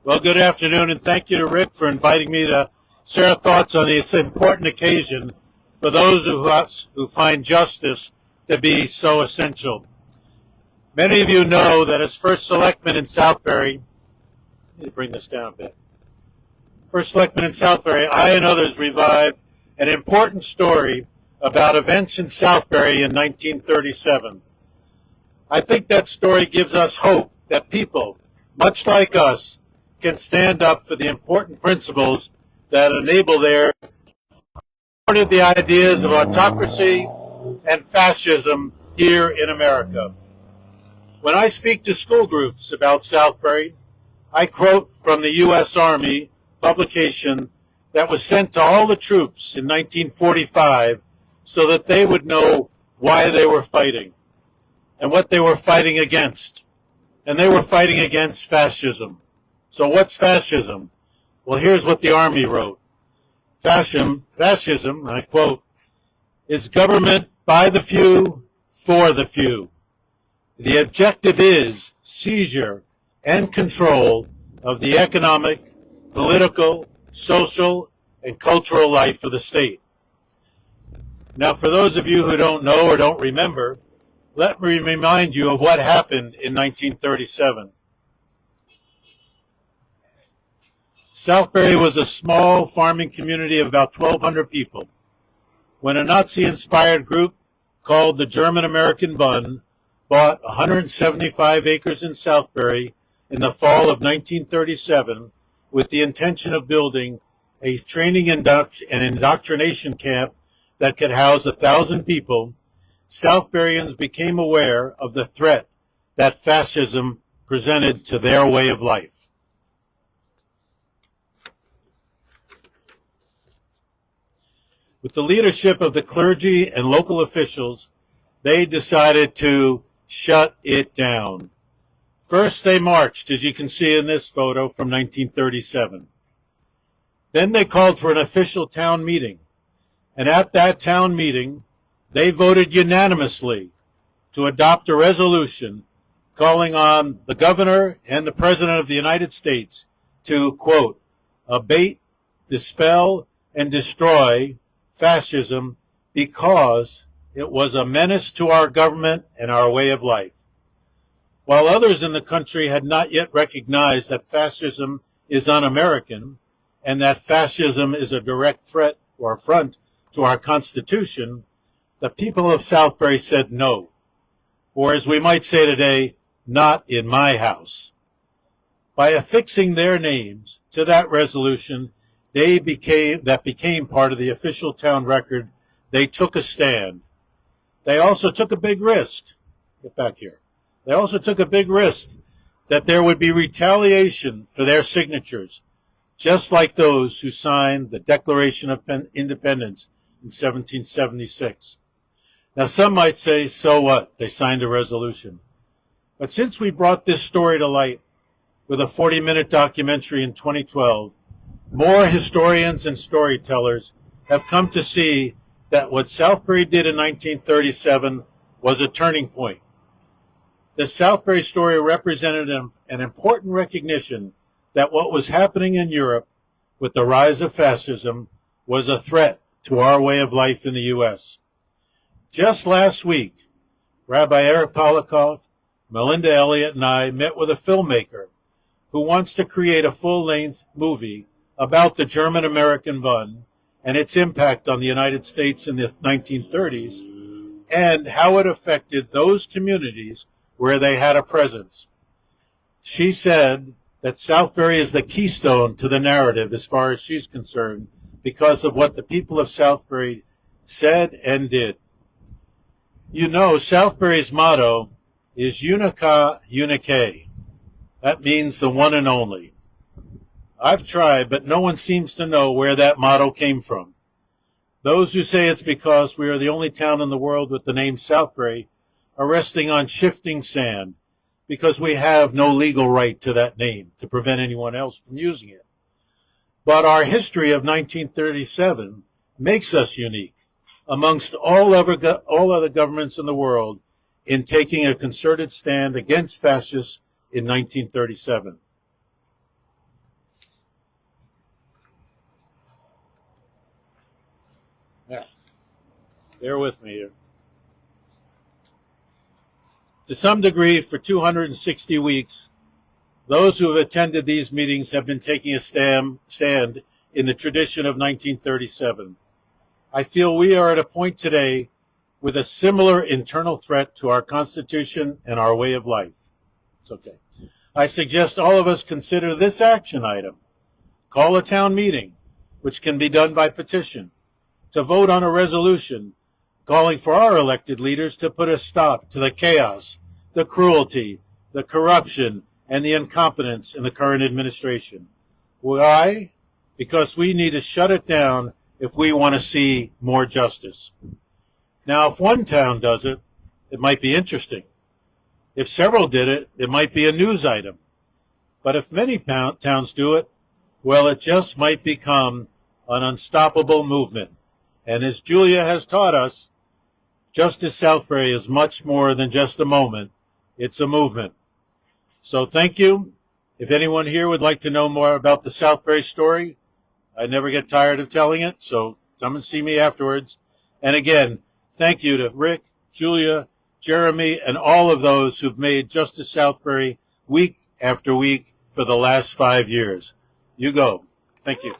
Well, good afternoon, and thank you to Rick for inviting me to share thoughts on this important occasion for those of us who find justice to be so essential. Many of you know that as first selectman in Southbury, let me bring this down a bit. First selectman in Southbury, I and others revived an important story about events in Southbury in 1937. I think that story gives us hope that people, much like us, can stand up for the important principles that enable their of the ideas of autocracy and fascism here in America. When I speak to school groups about Southbury, I quote from the U.S. Army publication that was sent to all the troops in 1945 so that they would know why they were fighting and what they were fighting against. And they were fighting against fascism. So what's fascism? Well, here's what the Army wrote. Fascism, I quote, is government by the few, for the few. The objective is seizure and control of the economic, political, social, and cultural life of the state. Now, for those of you who don't know or don't remember, let me remind you of what happened in 1937. Southbury was a small farming community of about 1,200 people when a Nazi-inspired group called the German-American Bund bought 175 acres in Southbury in the fall of 1937 with the intention of building a training and indoctrination camp that could house 1,000 people. Southburyans became aware of the threat that fascism presented to their way of life. With the leadership of the clergy and local officials, they decided to shut it down. First, they marched, as you can see in this photo, from 1937. Then they called for an official town meeting. And at that town meeting, they voted unanimously to adopt a resolution calling on the governor and the president of the United States to, quote, abate, dispel, and destroy fascism because it was a menace to our government and our way of life. While others in the country had not yet recognized that fascism is un-American and that fascism is a direct threat or affront to our Constitution, the people of Southbury said no, or as we might say today, not in my house. By affixing their names to that resolution, that became part of the official town record. They took a stand. They also took a big risk. Get back here. They also took a big risk that there would be retaliation for their signatures, just like those who signed the Declaration of Independence in 1776. Now, some might say, so what? They signed a resolution. But since we brought this story to light with a 40-minute documentary in 2012, more historians and storytellers have come to see that what Southbury did in 1937 was a turning point. The Southbury story represented an important recognition that what was happening in Europe with the rise of fascism was a threat to our way of life in the U.S. Just last week, Rabbi Eric Polikoff, Melinda Elliott, and I met with a filmmaker who wants to create a full-length movie about the German-American Bund and its impact on the United States in the 1930s and how it affected those communities where they had a presence. She said that Southbury is the keystone to the narrative as far as she's concerned because of what the people of Southbury said and did. You know, Southbury's motto is Unica Unique. That means the one and only. I've tried, but no one seems to know where that motto came from. Those who say it's because we are the only town in the world with the name Southbury are resting on shifting sand because we have no legal right to that name to prevent anyone else from using it. But our history of 1937 makes us unique amongst all other governments in the world in taking a concerted stand against fascists in 1937. Bear with me here. To some degree, for 260 weeks, those who have attended these meetings have been taking a stand in the tradition of 1937. I feel we are at a point today with a similar internal threat to our Constitution and our way of life. It's okay. I suggest all of us consider this action item. Call a town meeting, which can be done by petition, to vote on a resolution calling for our elected leaders to put a stop to the chaos, the cruelty, the corruption, and the incompetence in the current administration. Why? Because we need to shut it down if we want to see more justice. Now, if one town does it, it might be interesting. If several did it, it might be a news item. But if many towns do it, well, it just might become an unstoppable movement. And as Julia has taught us, Justice Southbury is much more than just a moment. It's a movement. So thank you. If anyone here would like to know more about the Southbury story, I never get tired of telling it, so come and see me afterwards. And again, thank you to Rick, Julia, Jeremy, and all of those who've made Justice Southbury week after week for the last 5 years. You go. Thank you.